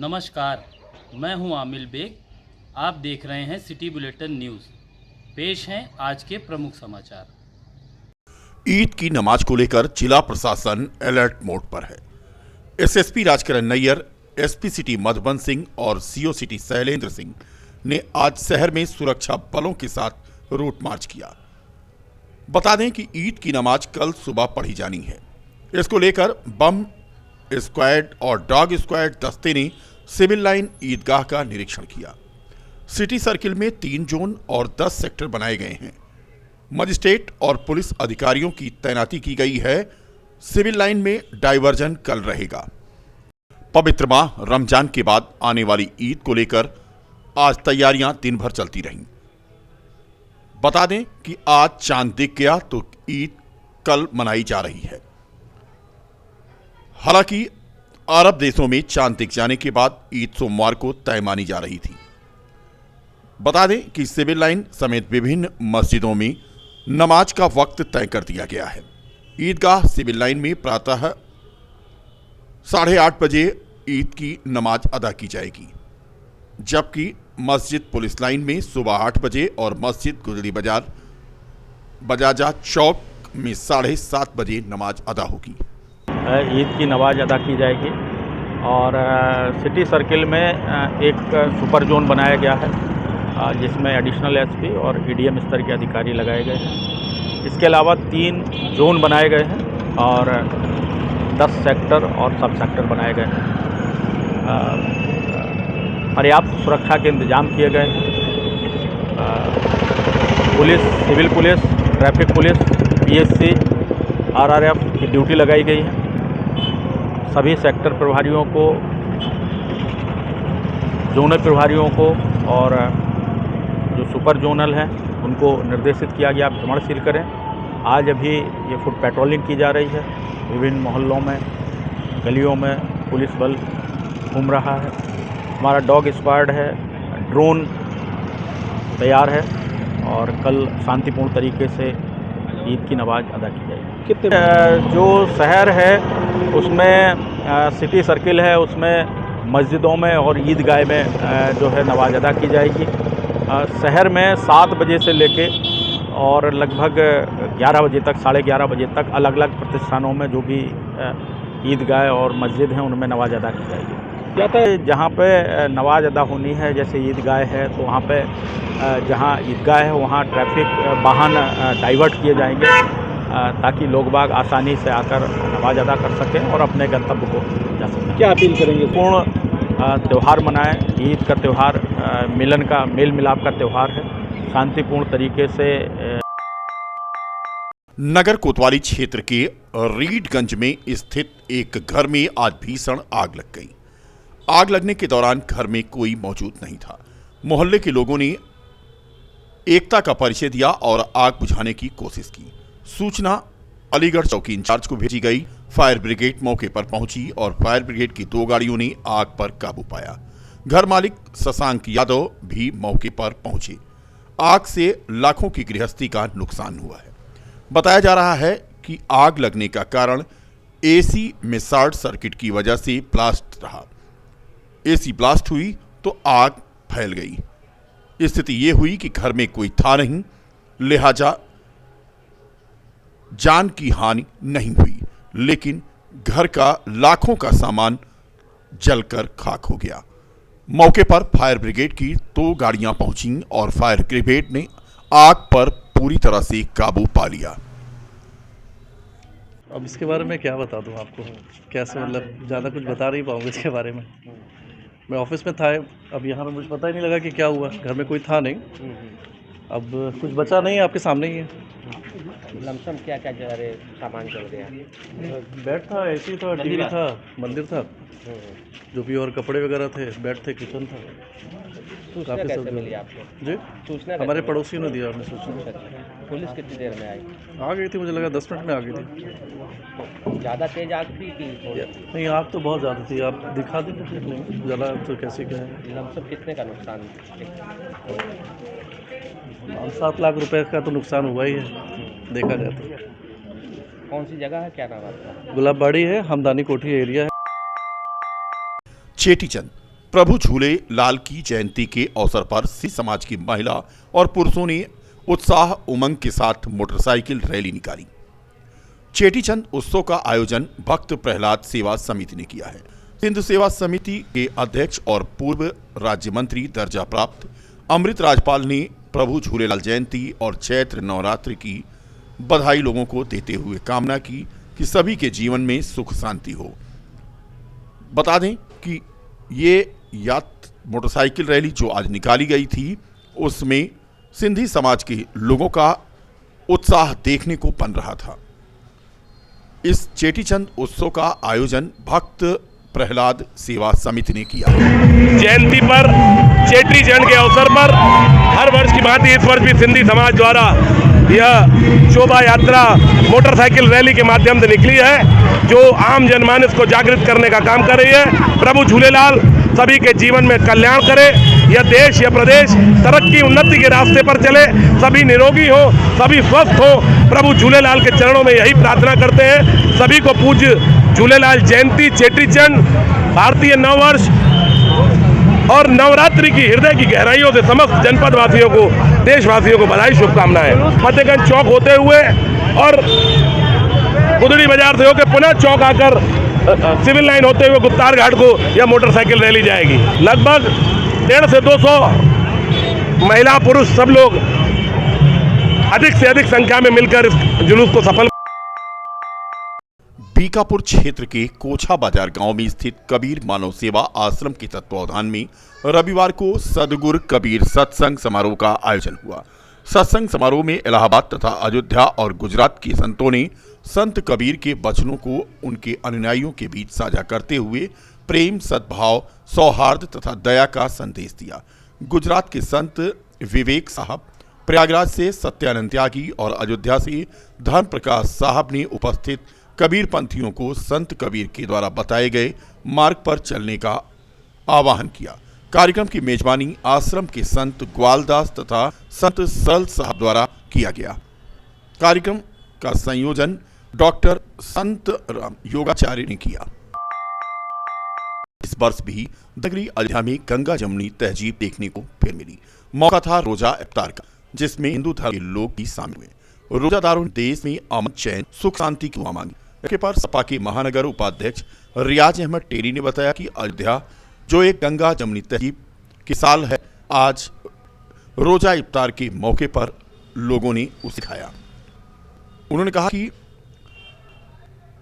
नमस्कार, मैं हूं आमिल बेग। आप देख रहे हैं सिटी बुलेटिन न्यूज़। पेश हैं आज के प्रमुख समाचार। ईद की नमाज को लेकर जिला प्रशासन अलर्ट मोड पर है। SSP Rajkiran Nayyar, SP city Madhuban Singh और सीओ सिटी शैलेंद्र सिंह ने आज शहर में सुरक्षा बलों के साथ रूट मार्च किया। बता दें कि ईद की नमाज कल सुबह पढ़ी जानी है। इसको लेकर बम स्क्वाड और डॉग स्क्वाड दस्ते ने सिविल लाइन ईदगाह का निरीक्षण किया। सिटी सर्किल में 3 जोन और 10 सेक्टर बनाए गए हैं। मजिस्ट्रेट और पुलिस अधिकारियों की तैनाती की गई है। सिविल लाइन में डायवर्जन कल रहेगा। पवित्र माह रमजान के बाद आने वाली ईद को लेकर आज तैयारियां दिन भर चलती रहीं। बता दें कि आज चांद दिख गया तो ईद कल मनाई जा रही है। हालांकि अरब देशों में चांद दिख जाने के बाद ईद सोमवार को तय मानी जा रही थी। बता दें कि सिविल लाइन समेत विभिन्न मस्जिदों में नमाज का वक्त तय कर दिया गया है। ईदगाह सिविल लाइन में प्रातः 8:30 बजे ईद की नमाज अदा की जाएगी, जबकि मस्जिद पुलिस लाइन में सुबह 8 बजे और मस्जिद गुजरी बाजार बजाजा चौक में 7:30 बजे नमाज अदा होगी। ईद की नमाज अदा की जाएगी और सिटी सर्किल में एक सुपर जोन बनाया गया है, जिसमें एडिशनल एसपी और ईडीएम स्तर के अधिकारी लगाए गए हैं। इसके अलावा 3 जोन बनाए गए हैं और 10 सेक्टर और सब सेक्टर बनाए गए हैं। पर्याप्त सुरक्षा के इंतजाम किए गए हैं। Police, civil police, traffic police, PSC, RRF की ड्यूटी लगाई गई है। सभी सेक्टर प्रभारियों को, जोनल प्रभारियों को और जो सुपर जोनल हैं उनको निर्देशित किया गया, आप भ्रमणशील करें। आज अभी ये फुट पेट्रोलिंग की जा रही है। विभिन्न मोहल्लों में, गलियों में पुलिस बल घूम रहा है। हमारा डॉग स्क्वाड है, ड्रोन तैयार है और कल शांतिपूर्ण तरीके से ईद की नमाज अदा की जाएगी। जो शहर है उसमें सिटी सर्किल है, उसमें मस्जिदों में और ईदगाह में जो है नमाज अदा की जाएगी। शहर में 7 बजे से लेके और लगभग 11 बजे तक, 11:30 बजे तक अलग अलग प्रतिष्ठानों में जो भी ईदगाह और मस्जिद हैं उनमें नमाज अदा की जाएगी। जहाँ पे नमाज अदा होनी है, जैसे ईदगाह है तो वहाँ पे जहाँ ईदगाह है वहाँ ट्रैफिक वाहन डाइवर्ट किए जाएंगे ताकि लोग बाग आसानी से आकर नमाज अदा कर सकें और अपने गंतव्य को जा सकें। क्या अपील करेंगे? पूर्ण त्यौहार मनाएं। ईद का त्यौहार मिलन का, मेल मिलाप का त्यौहार है। शांतिपूर्ण तरीके से नगर कोतवाली क्षेत्र के रीडगंज में स्थित एक घर में आज भीषण आग लग गई। आग लगने के दौरान घर में कोई मौजूद नहीं था। मोहल्ले के लोगों ने एकता का परिचय दिया और आग बुझाने की कोशिश की। सूचना अलीगढ़ चौकी इंचार्ज को भेजी गई। फायर ब्रिगेड मौके पर पहुंची और फायर ब्रिगेड की 2 गाड़ियों ने आग पर काबू पाया। घर मालिक शशांक यादव भी मौके पर पहुंचे। आग से लाखों की गृहस्थी का नुकसान हुआ है। बताया जा रहा है कि आग लगने का कारण एसी में शॉर्ट सर्किट की वजह से ब्लास्ट रहा। एसी ब्लास्ट हुई तो आग फैल गई। स्थिति यह हुई कि घर में कोई था नहीं, लिहाजा जान की हानि नहीं हुई, लेकिन घर का लाखों का सामान जलकर खाक हो गया। मौके पर फायर ब्रिगेड की 2 गाड़ियां पहुंची और फायर ब्रिगेड ने आग पर पूरी तरह से काबू पा लिया। अब इसके बारे में क्या बता दूं आपको, कैसे, मतलब ज़्यादा कुछ बता नहीं पाऊंगा इसके बारे में। मैं ऑफिस में था, अब यहाँ पे मुझे पता ही नहीं लगा कि क्या हुआ। घर में कोई था नहीं, अब कुछ बचा नहीं, आपके सामने ही है। लमसम क्या क्या सामान चल गया? बेड था, एसी था, टीवी था, मंदिर था, जो भी और कपड़े वगैरह थे, बेड थे, किचन था। सूचना कैसे मिली आपको? जी, सूचना हमारे पड़ोसियों ने दिया हमें सूचना। पुलिस कितनी देर में आई? आ गई थी, मुझे लगा 10 मिनट में आ गई थी। ज़्यादा तेज आग थी कि नहीं, आग तो बहुत ज़्यादा थी। आप दिखा दें कुछ नहीं, ज़्यादा तो कैसे क्या है। लमसम कितने का नुकसान? 7 लाख रुपए का तो नुकसान हुआ ही है देखा जाए तो। कौन सी जगह है, क्या नाम आपका? गुलाबबाड़ी है, हमदानी कोठी एरिया है। चेटीचंद प्रभु झूले लाल की जयंती के अवसर पर सिंधी समाज की महिला और पुरुषों ने उत्साह उमंग के साथ मोटरसाइकिल रैली निकाली। चेटीचंद उत्सव का आयोजन भक्त प्रहलाद सेवा समिति ने किया है। सिंध सेवा समिति के अध्यक्ष और पूर्व राज्य मंत्री दर्जा प्राप्त अमृत राजपाल ने प्रभु झूलेलाल जयंती और चैत्र नवरात्रि की बधाई लोगों को देते हुए कामना की कि सभी के जीवन में सुख शांति हो। बता दें कि ये मोटरसाइकिल रैली जो आज निकाली गई थी, उसमें सिंधी समाज के लोगों का उत्साह देखने को बन रहा था। इस चेटीचंद उत्सव का आयोजन भक्त प्रहलाद सेवा समिति ने किया। जयंती पर चेटीचंद के अवसर पर हर वर्ष की भांति इस वर्ष भी सिंधी समाज द्वारा यह शोभा यात्रा मोटरसाइकिल रैली के माध्यम से निकली है, जो आम जनमानस को जागृत करने का काम कर रही है। प्रभु झूलेलाल सभी के जीवन में कल्याण करे, यह देश यह प्रदेश तरक्की उन्नति के रास्ते पर चले, सभी निरोगी हो, सभी स्वस्थ हो। प्रभु झूलेलाल के चरणों में यही प्रार्थना करते हैं। सभी को पूज्य झूलेलाल जयंती, चेटीचंद, भारतीय नववर्ष और नवरात्रि की हृदय की गहराइयों से समस्त जनपद वासियों को, देशवासियों को बधाई, शुभकामनाएं। फतेहगंज चौक होते हुए और गुदड़ी बाजार से होकर पुनः चौक आकर सिविल लाइन होते हुए गुप्तार घाट को यह मोटरसाइकिल रैली जाएगी। लगभग 150 से 200 महिला पुरुष सब लोग अधिक से अधिक संख्या में मिलकर इस जुलूस को सफल। बीकापुर क्षेत्र के कोछा बाजार गांव में स्थित कबीर मानव सेवा आश्रम के तत्वावधान में रविवार को सदगुर कबीर सत्संग समारोह का आयोजन हुआ। सत्संग समारोह में इलाहाबाद तथा अयोध्या और गुजरात के संतों ने संत कबीर के वचनों को उनके अनुयायियों के बीच साझा करते हुए प्रेम, सद्भाव, सौहार्द तथा दया का संदेश दिया। गुजरात के संत विवेक साहब, प्रयागराज से सत्यानंद त्यागी और अयोध्या से धर्म प्रकाश साहब ने उपस्थित कबीर पंथियों को संत कबीर के द्वारा बताए गए मार्ग पर चलने का आह्वान किया। कार्यक्रम की मेजबानी आश्रम के संत ग्वालदास तथा संत सरल साहब द्वारा किया गया। कार्यक्रम का संयोजन डॉक्टर संत राम योगाचार्य ने किया। इस वर्ष भी नगरी अयोध्या में गंगा जमुनी तहजीब देखने को फिर मिली। मौका था रोजा इफ्तार का, जिसमें हिंदू धर्म के लोग भी शामिल हुए। रोजादारों ने देश में अमन, चैन, सुख शांति की दुआ मांगी। इसके पर सपा के महानगर उपाध्यक्ष रियाज अहमद टेरी ने बताया कि अयोध्या जो एक गंगा जमुनी तहजीब की साल है, आज रोजा इफ्तार के मौके पर लोगों ने उसे खाया। उन्होंने कहा कि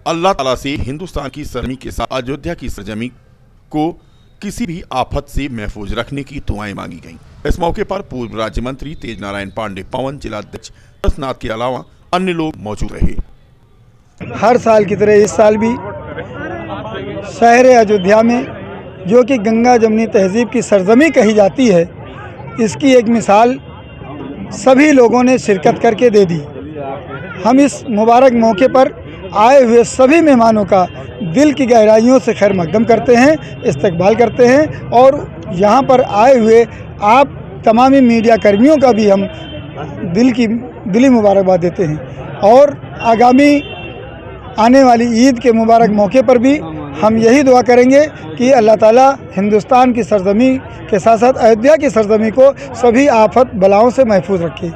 अल्लाह ताला से हिंदुस्तान की सरजमी के साथ अयोध्या की सरजमी को किसी भी आफत से महफूज रखने की दुआएं मांगी गईं। इस मौके पर पूर्व राज्य मंत्री तेज नारायण पांडे, पवन जिलाध्यक्ष नाथ के अलावा अन्य लोग मौजूद रहे। हर साल की तरह इस साल भी शहर अयोध्या में, जो कि गंगा जमुनी तहजीब की सरजमी कही जाती है, इसकी एक मिसाल सभी लोगों ने शिरकत करके दे दी। हम इस मुबारक मौके पर आए हुए सभी मेहमानों का दिल की गहराइयों से खैर मकदम करते हैं, इस्तकबाल करते हैं और यहाँ पर आए हुए आप तमामी मीडिया कर्मियों का भी हम दिली मुबारकबाद देते हैं। और आगामी आने वाली ईद के मुबारक मौके पर भी हम यही दुआ करेंगे कि अल्लाह ताला हिंदुस्तान की सरजमी के साथ साथ अयोध्या की सरजमी को सभी आफत बलाओं से महफूज रखे।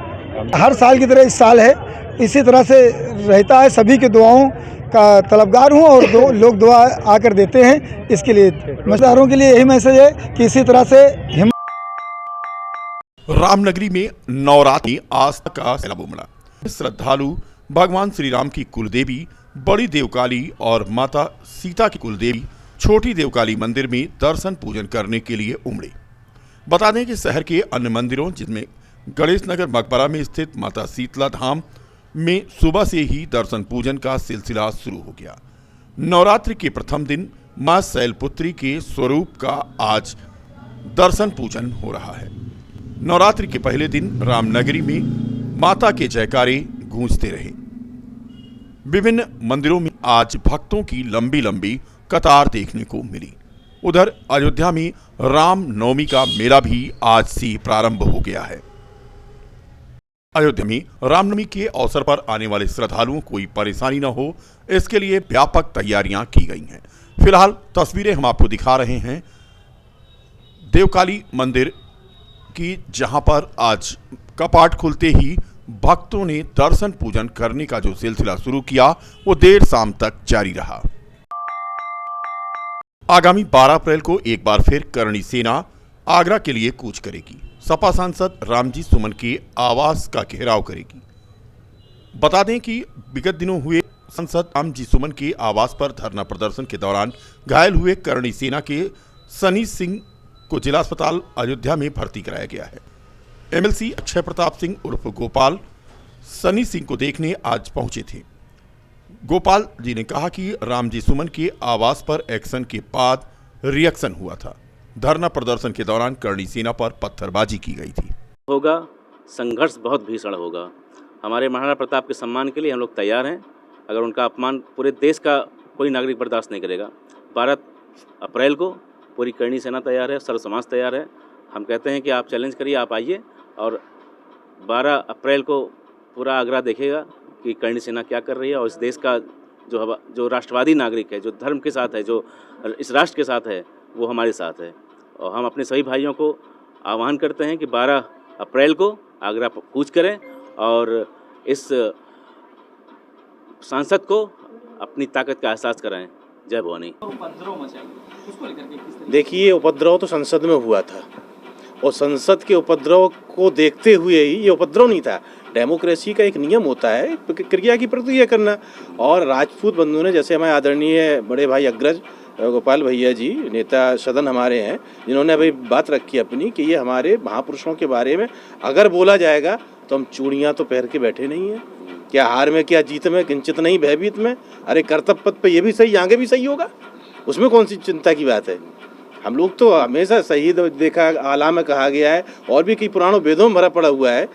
हर साल की तरह इस साल है, इसी तरह से रहता है। सभी के दुआओं का तलबगार हूँ और लोग दुआ आकर देते हैं। इसके लिए मज़दारों के लिए यही मैसेज है कि इसी तरह से रामनगरी में नवरात्रि आस्था का सैलाब उमड़ा। श्रद्धालु भगवान श्री राम की कुलदेवी बड़ी देवकाली और माता सीता की कुलदेवी छोटी देवकाली मंदिर में दर्शन पूजन करने के लिए उमड़े। बता दें कि शहर के अन्य मंदिरों, जिसमें गणेश नगर मकबरा में स्थित माता शीतला धाम में सुबह से ही दर्शन पूजन का सिलसिला शुरू हो गया। नवरात्रि के प्रथम दिन मां शैलपुत्री के स्वरूप का आज दर्शन पूजन हो रहा है। नवरात्रि के पहले दिन रामनगरी में माता के जयकारे गूंजते रहे। विभिन्न मंदिरों में आज भक्तों की लंबी लंबी कतार देखने को मिली। उधर अयोध्या में राम नवमी का मेला भी आज से प्रारंभ हो गया है। अयोध्या में रामनवमी के अवसर पर आने वाले श्रद्धालुओं को कोई परेशानी न हो, इसके लिए व्यापक तैयारियां की गई हैं। फिलहाल तस्वीरें हम आपको दिखा रहे हैं देवकाली मंदिर की जहां पर आज कपाट खुलते ही भक्तों ने दर्शन पूजन करने का जो सिलसिला शुरू किया वो देर शाम तक जारी रहा। आगामी 12 अप्रैल को एक बार फिर करणी सेना आगरा के लिए कूच करेगी। सपा सांसद रामजी सुमन के आवास का घेराव करेगी। बता दें कि विगत दिनों हुए सांसद रामजी सुमन के आवास पर धरना प्रदर्शन के दौरान घायल हुए करणी सेना के सनी सिंह को जिला अस्पताल अयोध्या में भर्ती कराया गया है। एमएलसी अक्षय प्रताप सिंह उर्फ गोपाल सनी सिंह को देखने आज पहुंचे थे। गोपाल जी ने कहा कि रामजी सुमन के आवास पर एक्शन के बाद रिएक्शन हुआ था। धरना प्रदर्शन के दौरान करणी सेना पर पत्थरबाजी की गई थी। होगा संघर्ष बहुत भीषण होगा। हमारे महाराणा प्रताप के सम्मान के लिए हम लोग तैयार हैं। अगर उनका अपमान पूरे देश का कोई नागरिक बर्दाश्त नहीं करेगा। 12 अप्रैल को पूरी करणी सेना तैयार है, सर्व समाज तैयार है। हम कहते हैं कि आप चैलेंज करिए, आप आइए और 12 अप्रैल को पूरा आगरा देखेगा कि करणी सेना क्या कर रही है। और इस देश का जो राष्ट्रवादी नागरिक है, जो धर्म के साथ है, जो इस राष्ट्र के साथ है, वो हमारे साथ है। और हम अपने सभी भाइयों को आह्वान करते हैं कि 12 अप्रैल को आगरा कूच करें और इस सांसद को अपनी ताकत का एहसास कराएं। जय भवानी। देखिए, उपद्रव तो संसद में हुआ था और संसद के उपद्रव को देखते हुए ही ये उपद्रव नहीं था। डेमोक्रेसी का एक नियम होता है क्रिया की प्रतिक्रिया करना। और राजपूत बंधुओं ने, जैसे हमारे आदरणीय बड़े भाई अग्रज गोपाल भैया जी, नेता सदन हमारे हैं, जिन्होंने अभी बात रखी अपनी कि ये हमारे महापुरुषों के बारे में अगर बोला जाएगा तो हम चूड़ियाँ तो पहन के बैठे नहीं हैं। क्या हार में, क्या जीत में, किंचित नहीं भयभीत में। अरे कर्तव्य पथ पे ये भी सही, आगे भी सही होगा, उसमें कौन सी चिंता की बात है। हम लोग तो हमेशा शहीद देखा, आला में कहा गया है और भी कई पुराणों वेदों में भरा पड़ा हुआ है